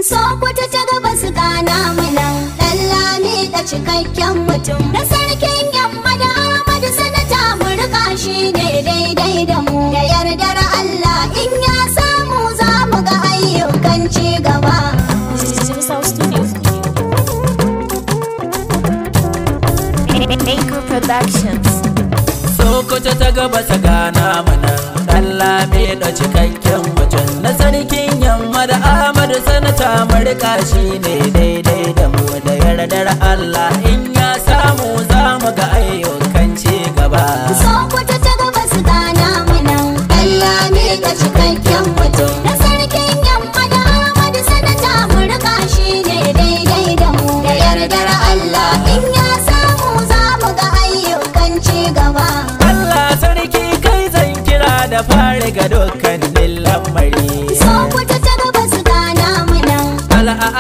Sokoto ta gaba su gana mana Ɗanlami da cikakken mutum da sarkin yamma da Ahmadu sanata mu riƙa shi ne daidai da mu da yardar Allah in ya samu za mu ga ayyukan ci gaba. Maker Productions. Sokoto ta gaba ta gana mana Ɗanlami da cikakken mutum na sarkin yamma da Ahmadu sanata mu riƙa shi ne daidai da mu da yardar Allah in ya samu za mu ga ayyukan ci gaba. Sokoto ta gaba su gana mana Ɗanlami da cikakken mutum da sarkin yamma da Ahmadu sanata mu riƙa shi ne daidai da mu da yardar Allah in ya samu za mu ga ayyukan ci gaba. Allah sarki kai zan kira da fari ga dukkanin lamari. Sokoto ta gaba su gana mana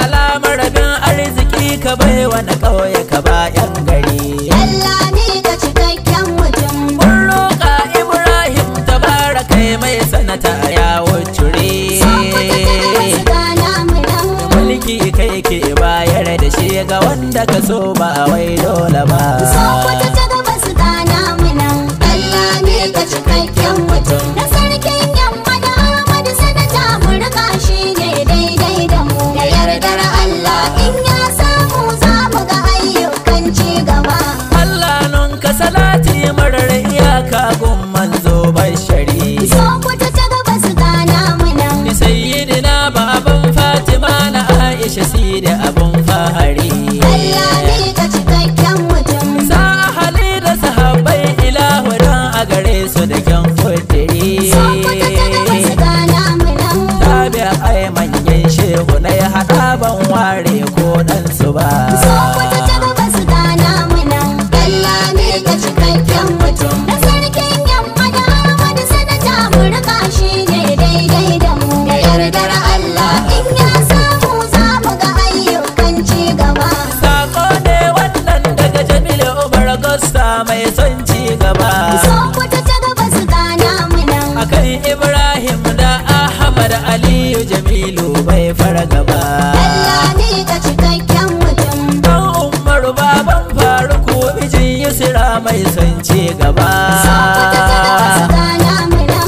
alamar rabin arziki ka bai wani ƙauye ka ba 'yan gari. Ɗanlami da cikakken mutum Mun roƙa Ibrahim tabara kai mai sanata ya wucure. Sokoto ta gaba su gana mana Mulki kai ke bayar da shi ga wanda ka so ba wai dole ba. Sokoto ta gaba su gana mana Ɗanlami da cikakken mutum da sarkin yamma da Ahmadu sanata mu riƙa shi ne daidai da mu da yardar Allah in ya samu za mu ga ayyukan ci gaba. Allah nunka salati marar iyaka gun manzo bashari. Sokoto ta gaba su gana mana Ni sayyidina baban Fatima na Aisha sida abun fahari. Ɗanlami da cikakken mutum Sa hali da sahabbai ilahu dan a gare su da kyan kudiri. Sokoto ta gaba su gana mana Tabi ai manyan shehu na ya haɗa ban ware ko ɗan su ba. Sokoto ta gaba su gana mana Ɗanlami da cikakken mutum da sarkin yamma da Ahmadu sanata mu riƙa shi ne daidai da mu da yardar Allah in ya samu za mu ga ayyukan ci gaba. Sako ne wannan daga Jamilu Umar Gosta mai son ci gaba. Sokoto ta gaba su gana mana Akan Ibrahim da Ahmad Aliyu Jamilu bai fara gaba. Ɗanlami da cikakken mutum Dan Umaru baban Faruku mijin Yusra mai son ci gaba. Sokoto ta gaba su gana mana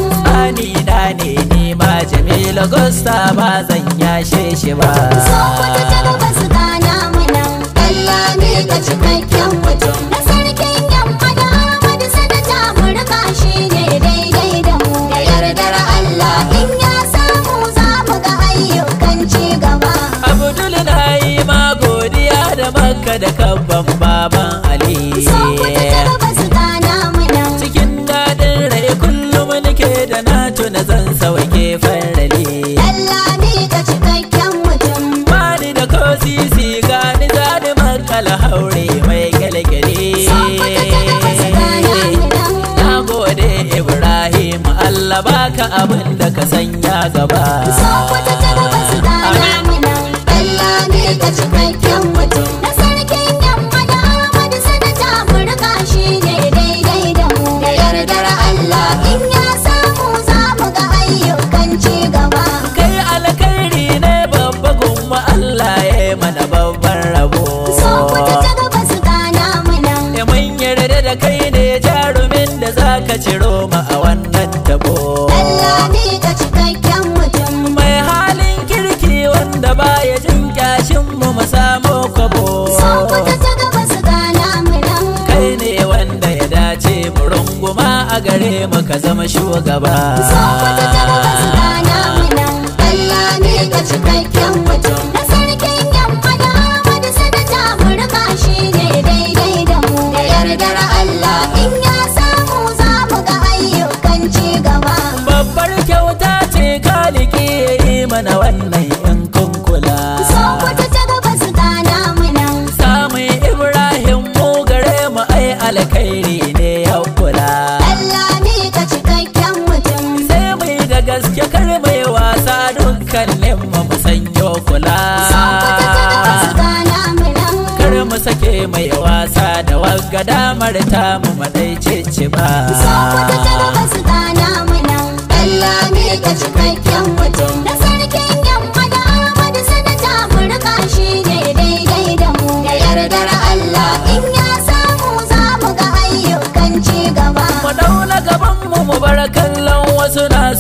Ani da ne ni ma Jamilu Gosta ba zan yashe shi ba. Sokoto ta gaba su gana mana Ɗanlami da cikakken mutum da sarkin yamma da Ahmadu sanata mu riƙa shi ne daidai da mu da yardar Allah in ya samu za mu ga ayyukan ci gaba. Abdul na yi ma godiya da Makka da kabban baban Ali. Sokoto ta gaba su gana mana Cikin daɗin rai kullum nake da na tuna zan sauke farali. Ɗanlami da cikakken mutum Bani da ko sisi gani zani makala haure mai gyalgyale. Sokoto ta gaba su gana mana Na gode Ibrahim Allah baka abin da ka sanya gaba. Sokoto ta gaba su gana mana Ɗanlami da cikakken mutum da sarkin yamma da Ahmadu sanata mu riƙa shi ne daidai da mu da yardar Allah in ya samu za mu ga ayyukan ci gaba. Kai alkhairi ne babba gumma Allah ya yi mana babban rabo. Sokoto ta gaba su gana mana Ya mun yarda da kai ne jarumin da zaka ciro ma a wannan tabo. Ɗanlami da cikakken mutum Mai halin kirki wanda baya jin kyashin mu samu kwabo. Sokoto ta gaba su gana mana Kai ne wanda ya dace mu runguma a gare mu ka zama shugaba. Sokoto ta gaba su gana mana Ɗanlami da cikakken mutum da sarkin yamma da Ahmadu sanata mu riƙa shi ne daidai da mu da yardar Allah in ya samu za mu ga ayyukan ci gaba. Babbar kyauta ce kaliki ya yi mana wannan in kun kula. Sokoto ta gaba su gana mana Samun Ibrahim mu gare mu ai alkhairi ne ya kula. Ɗanlami da cikakken mutum Sai mai da gaske kar mai wasa dukkanin mu sanyo kula. Sokoto ta gaba su gana mana Kar mu sake mai wasa da wagga damar ta mu madaice ba. Sokoto ta gaba su gana mana Ɗanlami da cikakken mutum da sarkin yamma da Ahmadu sanata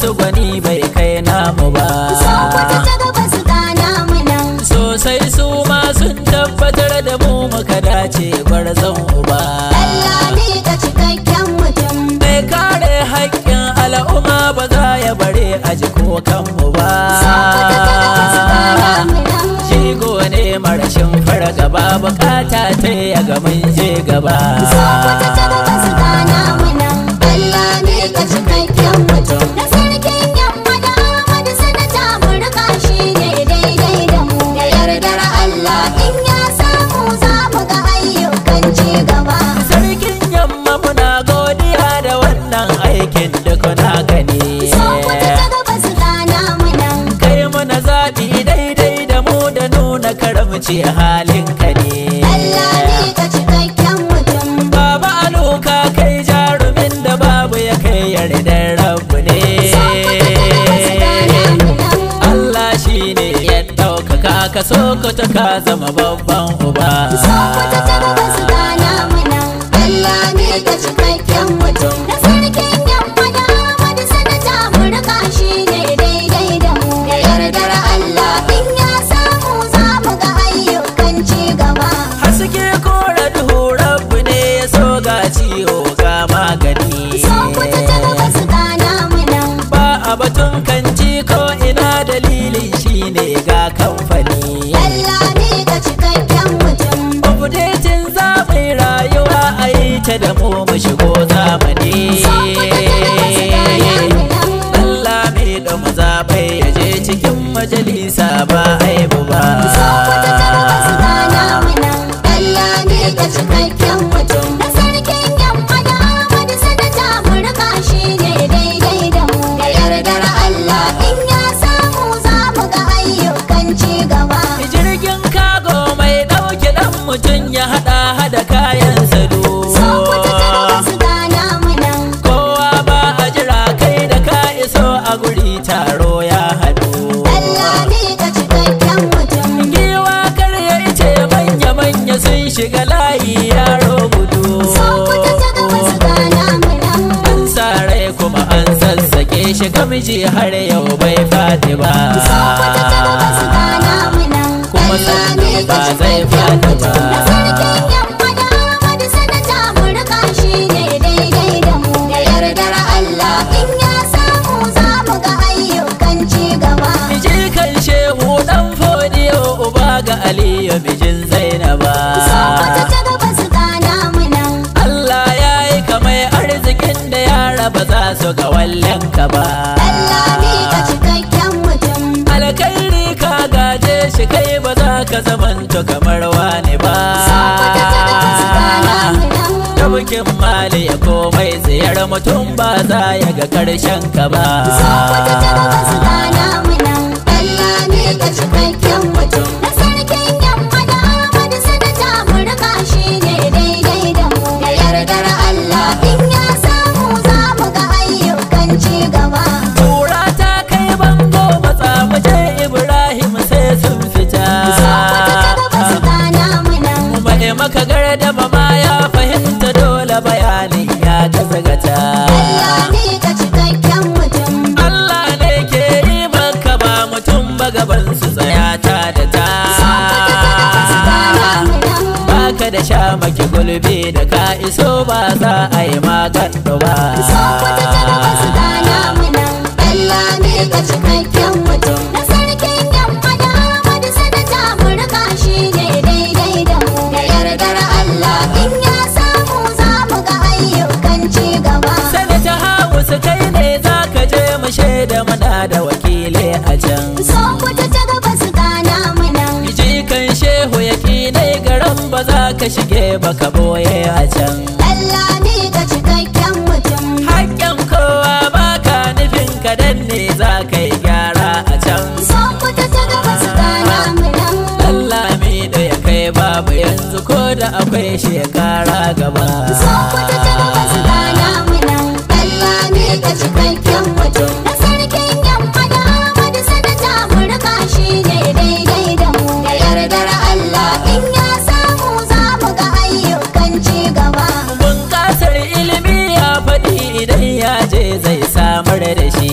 wasu gwani bai kai namu ba. Sokoto ta gabas ga namu nan. Sosai su ma sun tabbatar da mu muka dace gwarzon uba. Allah ne ga cikakken mutum. Mai kare haƙƙin al'umma ba za ya bare a ji ko kanmu ba. Sokoto ta gabas ga namu nan. Shigo ne marashin fargaba bukata ta ya ga mun je gaba. Sokoto ta gabas ga namu nan. Allah ne ga cikakken mutum. Da sarkin yamma da Ahmad sanata mu rika shi ne daidai da mu. Da yardar Allah in ya samu za mu ga ayyukan ci gaba. Sarkin yamma muna godiya da wannan aikin duk na gani. Sokoto ta gabas ga namu nan. Kai mana zaɓi daidai da mu da nuna karamci halin ka ne. Allah ne ga cikakken mutum. Baba Aluka kai jarumin da babu ya kai yardar rabu ne. Sokoto ta gabas ga namu nan. Allah shi ne ya ɗaukaka ka Sokoto ka zama babban uba. Sokoto ta gabas ga namu nan. Allah ne ga cikakken mutum. Da sarkin yamma da Ahmad sanata mu rika shi ne daidai da mu. Da yardar Allah in ya samu za mu ga ayyukan ci gaba. Haske kora duhu rabu ne ya so ga ciwo ga magani. Sokoto ta gabas ga namu nan. Ba a batun kanci ko ina dalilin shi ne ga kamfani. Allah ne ga cikakken mutum. Updating zaɓin rayuwa a yi ta da mu shigo zamani. Sokoto ta gabas ga namu nan. Allah mai da mu zaɓai ya je cikin majalisa ba aibu ba. Sokoto ta gabas ga namu nan. Allah ne ga cikakken mutum. Da sarkin yamma da Ahmad sanata mu rika shi ne daidai da mu. Da yardar Allah in ya samu za mu ga ayyukan ci gaba. Jirgin kago mai ɗauke ɗan mutum ya haɗa kayan sado. Sokoto ta gabas ga namu nan. Kowa ba a jira kai da ka iso a guri taro ya haɗu. Allah ne ga cikakken mutum. Giwa kar ya ice manya-manya sun shiga layi yaro gudu. Sokoto ta gabas ga namu nan. An sa rai kuma an sassake shi gamji har yau bai faɗi ba. Sokoto ta gabas ga namu nan. Kuma Allah ne sannan ga ba zai cikakken faɗi mutum. ba. Da sarkin yamma da Ahmad sanata mu rika shi ne daidai da mu. Da yardar Allah in ya samu za mu ga ayyukan ci gaba. Miji kan shehu ɗan fodiyo uba ga Aliyu mijin Zainaba. Sokoto ta gabas ga namu nan. Allah ya yi kamar arzikin da yara ba za su ga wallenka ba. Allah ne ga cikakken mutum. Alkairi ka gaje shi kai ba za ka zamanto kamar wani ba. Sokoto ta gabas ga namu nan. Da bukin mali ya komai tsayar mutum ba za ya ga karshen ka ba. Sokoto ta gabas ga namu nan. Allah ne ga cikakken mutum. Da sarkin yamma da Ahmad sanata mu rika shi ne daidai da mu. Da yardar Allah in ya samu za mu ga ayyukan ci gaba. Tura ta kai bango matsa mu je Ibrahim sai sun fita. Sokoto ta gabas ga namu nan. Mai maka gardama ma ya fahimta dole bayanin ya gazagata. Allah ne ga cikakken mutum. Allah ne ke yi maka ba mutum ba gaban su tsaya ta da ta. Sokoto ta gabas ga namu nan. Baka da sha maki gulbi da ka iso ba za a yi magana ba. Sokoto ta gabas ga namu nan. Allah ne ga cikakken mutum. Da sarkin yamma da Ahmad sanata mu rika shi ne daidai da mu. Da yardar Allah in ya samu za mu ga ayyukan ci gaba. Sanata Hausa kai ne za ka je mu shaida muna da wakilai a can. Sokoto ta gabas ga namu nan. Jikan shehu ya kinai garan ba za ka shige ba ka boye a can. Allah ne ga cikakken mutum. Haƙƙin kowa ba ka nufin ka danne za ka yi gyara a can. Sokoto ta gabas ga namu nan. Allah mi da ya kai babu yanzu ko da akwai shekara gaba. Sokoto ta gabas ga namu nan. Allah ne ga cikakken mutum. Da sarkin yamma da Ahmad sanata mu rika shi ne daidai da mu. Da yardar Allah in ya samu za mu ga ayyukan ci gaba. Bunƙasar ilimi ya faɗi idan ya je zai samar da shi.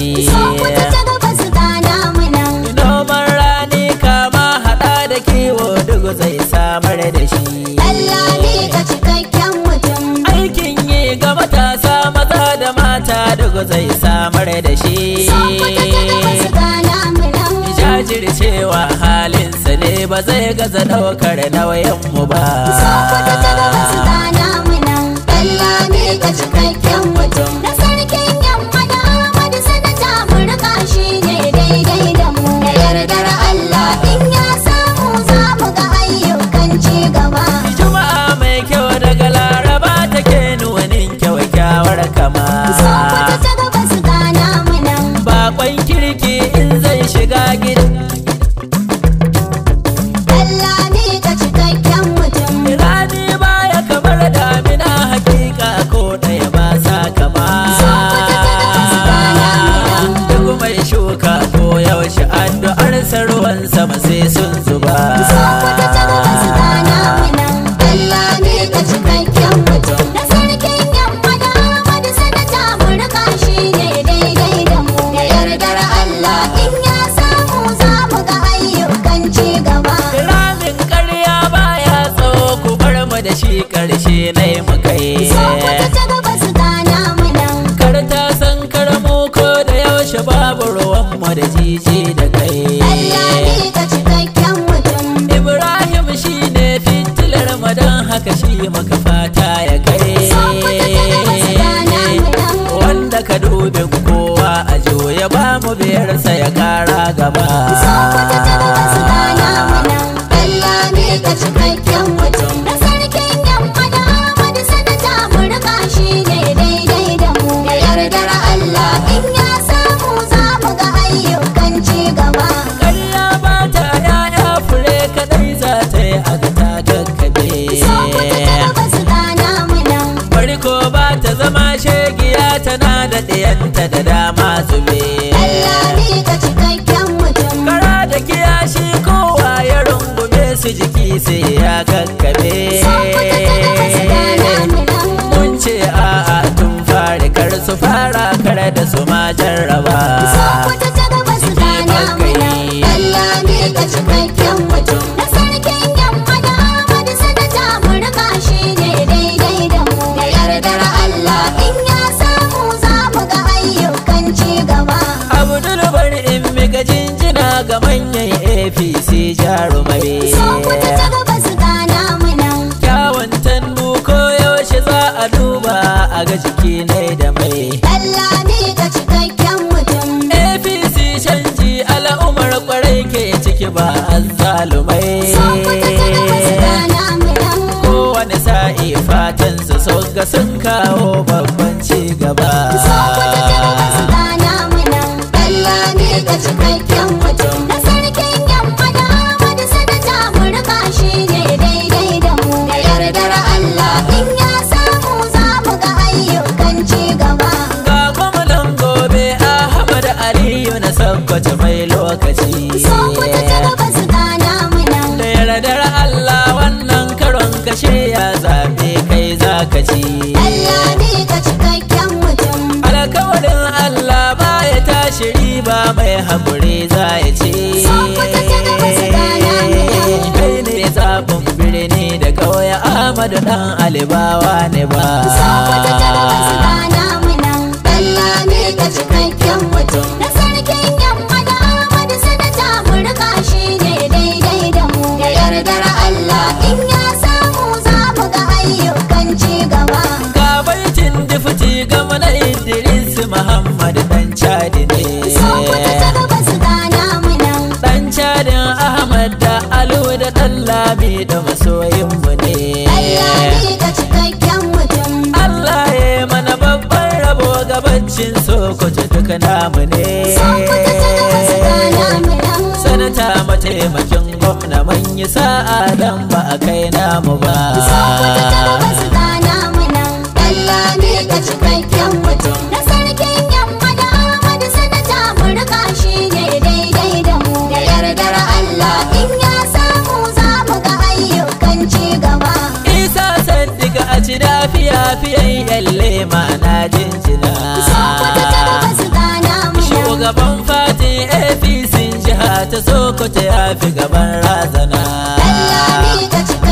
samar da shi. Allah ne ka cikakken mutum. Aikin yi ga matasa maza da mata duk zai samar da shi. Sokoto ta gaba su gana mu nan. Jajircewa halinsa ne ba zai gaza ɗaukar nauyinmu ba. Sokoto ta gaba su gana mu nan. Allah ne ka cikakken mutum. Na sarkin yamma da Ahmadu sanata mu rika shi ne daidai da mu. Da yardar Allah in ya samu za mu ga ayyukan ci gaba. Juma'a mai kyau daga Laraba take nunin kyakkyawar kama. Sokoto ta gaba su gana mu nan. Bakon kirki in zai shiga gida. Allah ne ka cikakken mutum. Rani baya kamar damina hakika ko ɗaya ba sa kama. Sokoto ta gaba su gana mu nan. Duk mai shuka ko yaushe addu'ar ruwan sama sai sun zuba. Sokoto ta gaba su gana mu nan. Allah ne ka cikakken mutum. Na sarkin yamma da Ahmadu sanata mu rika shi ne daidai da mu. Da yardar Allah in ya samu za mu ga ayyukan ci gaba. Ramin ƙarya baya tsawo ku bar mu da shi ƙarshe na yi mu kai. Sokoto ta gaba su gana mu nan. Kar ta san karmu ko da yaushe babu ruwanmu da jiji da kai. Allah ne ka cikakken mutum. Ibrahim shi ne fitilar mu don haka shi maka fata ya kai. Sokoto ta gaba su gana mu nan. Wanda ka dubin kowa a ya ba mu biyarsa ya kara gaba. Sokoto ta gaba su gana mu nan. Allah ne ka cikakken mutum. Na sarkin yamma da Ahmadu sanata mu rika shi ne daidai da mu. Da yardar Allah in ya samu za mu ga ayyukan ci gaba. Ƙarya ba ta yaya fure kadai za ta yi a ga ta kakkabe. Sokoto ta gaba su gana mu nan. Bari ko ba ta zama shegiya tana da ɗiyanta da dama zube. Allah ne ka cikakken mutum. Kara da kiyashi kowa ya rungume su jiki sai ya kakkabe. Sokoto ta gaba su gana mu nan. Mun ce a'a tun fari kar su fara kar da su ma jarraba. Sokoto ta gaba su gana mu nan. Allah ne ka cikakken mutum. Na sarkin yamma da Ahmadu sanata mu rika shi ne daidai da mu. Da yardar Allah in ya samu za mu ga ayyukan ci gaba. Abdul bari in miga jinjina ga manyan APC jarumai. Sokoto ta gaba su gana mu nan. Kyawun tandu ko yaushe za a duba a ga jiki ne da mai. Allah ne ka cikakken mutum. APC canji al'umar kwarai ke ciki ba azzalumai. Sokoto ta gaba su gana mu nan. Kowane sa'i fatan su ga sun kawo babban ci gaba. Sokoto ta gaba su gana mu nan. Allah ne ka cikakken mutum. Na sarkin yamma da Ahmadu sanata mu rika shi ne daidai da mu. Da yardar Allah in ya samu za mu ga ayyukan ci gaba. Ga gwamnan gobe Ahmad Aliyu na Sokoto mai lokaci. Sokoto ta gaba su gana mu nan. Da yardar Allah wannan karon kashe ya zaɓe kai za ka ci. Allah ne ka cikakken mutum. Alkawarin Allah ba ya tashi riba mai haƙuri za ya ce. Sokoto ta gaba su gana mu nan. Kai ne zaɓin birni da ƙauye Ahmadu ɗan Alibawa ne ba. Sokoto ta gaba su gana mu nan. Allah ne ka cikakken mutum. Na sarkin yamma da Ahmadu sanata mu rika shi ne daidai da mu. Da yardar Allah in ya samu za mu ga ayyukan ci gaba. Ga baitin difiti gama na Idris Muhammad ɗan Chadi ne. Sokoto ta gaba su gana mu nan. Ɗan Chadin Ahmad da Alu da ɗan Lami da masoyinmu ne. Allah ne ka cikakken mutum. Allah ya yi mana babban rabo gabacin Sokoto duka namu ne. Sokoto ta gaba su gana mu nan. Sanata mataimakin gwamna mun yi sa'a dan ba a kai namu ba. Sokoto ta gaba su gana mu nan. Allah ne ka cikakken mutum. Na sarkin yamma da Ahmadu sanata mu rika shi ne daidai da mu. Da yardar Allah in ya samu za mu ga ayyukan ci gaba. Isa Saddiga a ci lafiya fiyan yalle ma na jinjina. Sokoto ta gaba su gana mu nan. Shugaban fatin APC jiha ta Sokoto ya fi gaban razana. Allah ne ka cikakken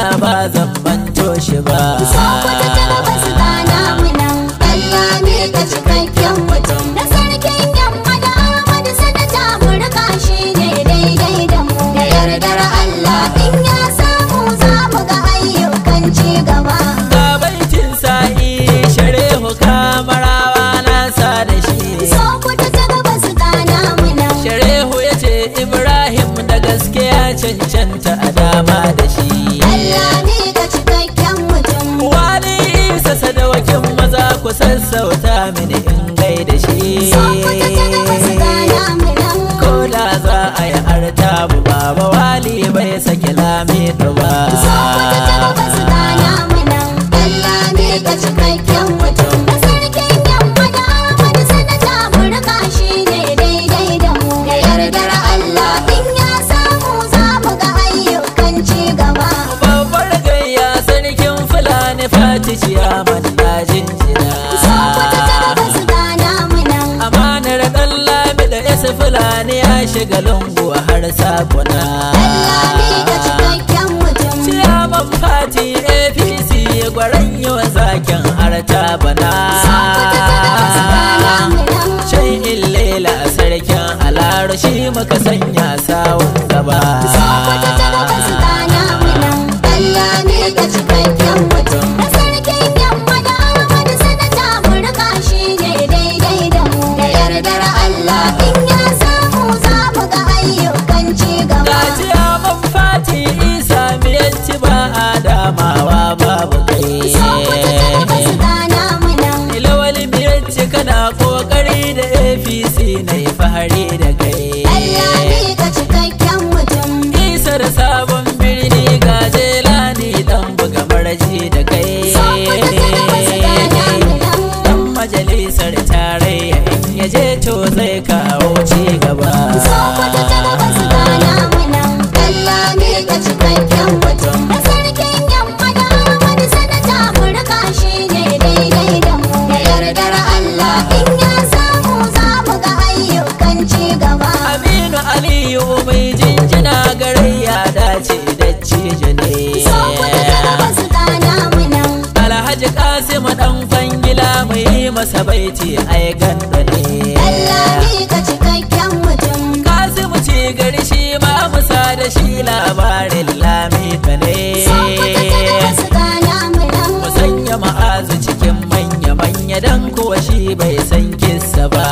Allah ba zan manto shi ba. Sokoto ta gaba su gana mu nan, Allah ne ka cikakken mutum. Da sarkin yamma da Ahmadu sanata mu rika shi ne daidai da mu. Da yardar Allah in ya samu za mu ga ayyukan ci gaba. Ga baitin sa'i sharehu kamarawa na sa da shi. Sokoto ta gaba su gana mu nan. Sharehu ya ce Ibrahim da gaske ya cancanta a dama da shi. Allah ne ka cikakken mutum. Wali isa sadawakin maza ku sassauta mini in gaida shi. Sokoto ta gaba su gana mu nan. Ko da za a yi artabu baba wali bai saki lamido ba. Sokoto ta gaba su gana mu nan. Allah ne ka cikakken mutum. Da sarkin yamma da Ahmadu sanata mu rika shi ne daidai da mu. Da yardar Allah in ya samu za mu ga ayyukan ci gaba. Babbar gayya sarkin Fulani Fati ciyaman dajin jina. Sokoto ta gaba su gana mu nan. Amanar ɗan lami da isa Fulani ya shiga lungu har sakuna. Allah ne ka cikakken mutum. Ciyaman Fati APC gwaran yawan zaken arta bana. Sokoto ta gaba su gana mu nan. Shai illela sarkin alaro shi muka sanya sawun gaba. Sokoto ta gaba su gana mu nan. Allah ne ka cikakken mutum. Da sarkin yamma da Ahmadu sanata mu rika shi ne daidai da mu. Da yardar Allah in ya samu za mu ga ayyukan ci gaba. Gajiya man Fati isa miyanci ba a damawa babu kai. Sokoto ta gaba su gana mu nan. Ilawali miyanci kana kokari da APC na yi fahari da kai. Allah ne ka cikakken mutum. Isa da sabon birni ga jelani dan buga maraji da kai. Sokoto ta gaba su gana mu nan. Dan majalisar tarayya in ya je to zai kawo ci gaba. Sokoto ta gaba su gana mu nan. Allah ne ka cikakken mutum. Da sarkin yamma da Ahmadu sanata mu rika shi ne daidai da mu. Da yardar Allah in ya samu za mu ga ayyukan ci gaba. Aminu Aliyu mai jinjina garayya dace da cije ne. Sokoto ta gaba su gana mu nan. Alhaji Kasimu dan kwangila mai masa baiti ai ganda ne. Allah ne ka cikakken mutum. Kasimu ce gari shi ma musa da shi labarin lamita ne. Sokoto ta gaba su gana mu nan. Mu sanya ma'azu cikin manya-manya dan kuwa shi bai san kissa ba.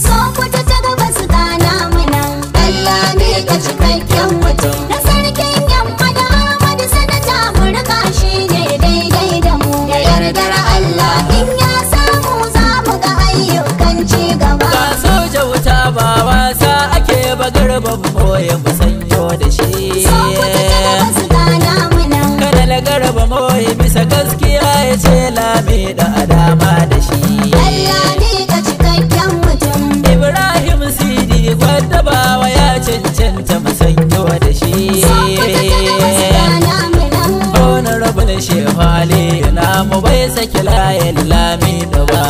Sokoto ta gaba su gana mu nan. Allah ne ka cikakken mutum. Da sarkin yamma da Ahmadu sanata mu rika shi ne daidai da mu. Da yardar Allah in ya samu za mu ga ayyukan ci gaba. Ga soja wuta ba wasa ake ba garban boye mu sanyo da shi. Sokoto ta gaba su gana mu nan. Kada la garba moye bisa gaskiya ya ce lami da adama da shi. Allah ne ka cikakken mutum. Ibrahim Sidi gwadda bawa ya cancanta mu sanyo da shi. Sokoto ta gaba su gana mu nan. Honorable Shehu Ali na mu bai saki layin lami da ba.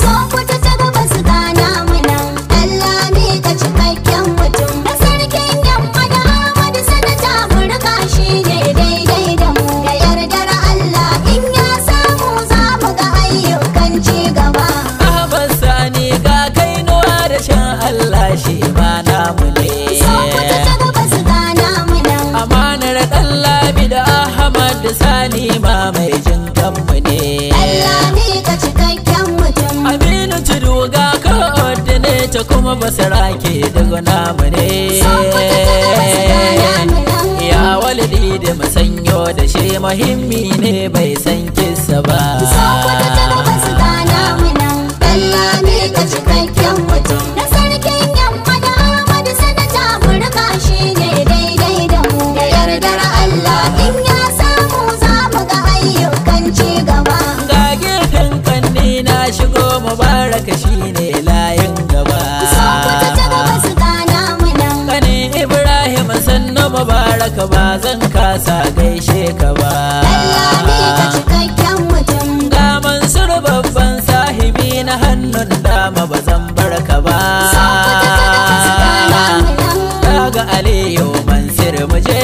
Sokoto ta gaba su gana mu nan. Allah ne ka cikakken mutum. Da sarkin yamma da Ahmadu sanata mu rika shi ne daidai da mu. Da yardar Allah in ya samu za mu ga ayyukan ci gaba. Ahmad Sani ga kainuwa da shan Allah shi ma namu ne. Sokoto ta gaba su gana mu nan. Amanar ɗan Labi da Ahmad Sani ma mai jin kanmu ne. Allah ne ka cikakken mutum. Aminu Tudu ga coordinator kuma basarake daga namu ne. Sokoto ta gaba su gana mu nan. Ya walidi da masanyo da shi muhimmi ne bai san kissa ba. Sokoto ta gaba su gana mu nan. Allah ne ka cikakken mutum. Da sarkin yamma da Ahmadu sanata mu rika shi ne daidai da mu. Da yardar Allah in ya samu za mu ga ayyukan ci gaba. Ga gefen kanni na shigo mubaraka shine layin gaba. Sokoto ta gaba su gana mu nan. Kani Ibrahim sannu mubaraka ba zan kasa gaishe ka ba. Allah ne ka cikakken mutum. Ga Mansur babban sahibi na hannun dama ba zan barka ba. Sokoto ta gaba su gana mu nan.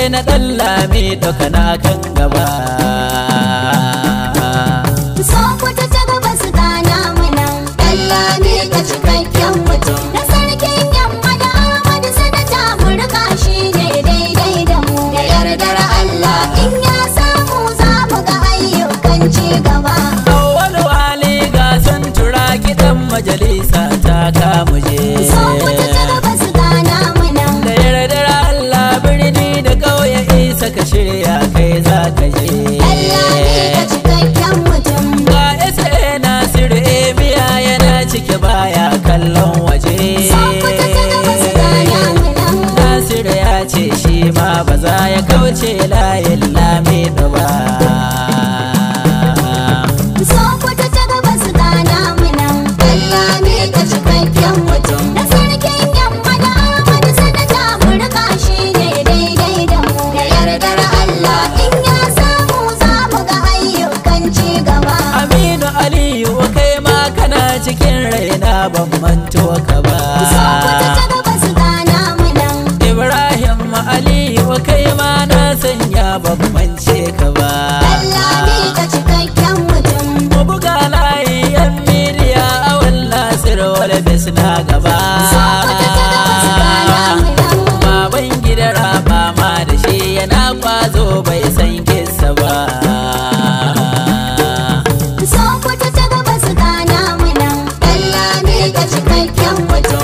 na ɗan lami ɗauka na kan gaba. Sokoto ta gaba su gana mana ɗan lami ka cikakken mutum. Na sarkin yamma da Ahmadu sanata mu riƙa shi ne daidai da mu. Da yardar Allah in ya samu za mu ga ayyukan ci gaba. Awwal wali ga son tura kiɗan majalisa ta kamuje. Sokoto ta gaba su gana mana. Da yardar Allah birni da ƙauye isa ka shirya kai za ka je. Ɗan lami ka cikakken mutum. Ga isa Nasiru Ebiya yana cike baya kallon waje. Sokoto ta gaba su gana mana. Nasiru ya ce shi ma ba za ya kauce layin lamido ba. Sokoto ta gaba su gana mana. Ɗan lami ka cikakken mutum. Na sarkin yamma da Ahmadu sanata mu riƙa shi ne daidai da mu. Da yardar Allah in ya samu za mu ga ayyukan ci gaba. Aminu Aliyu kai ma kana cikin raina ban manto ka ba. Sokoto ta gaba su gana mana. Ibrahim Aliyu kai ma na sanya ban mance ka ba. Ɗan lami ka cikakken mutum. Mu buga layi yan miliya a wallah sirwar bis na gaba. Sokoto ta gaba su gana mana. Baban gida raba ma da shi yana kwazo bai san kissa ba. Sokoto ta gaba su gana mana. Ɗan lami ka cikakken mutum.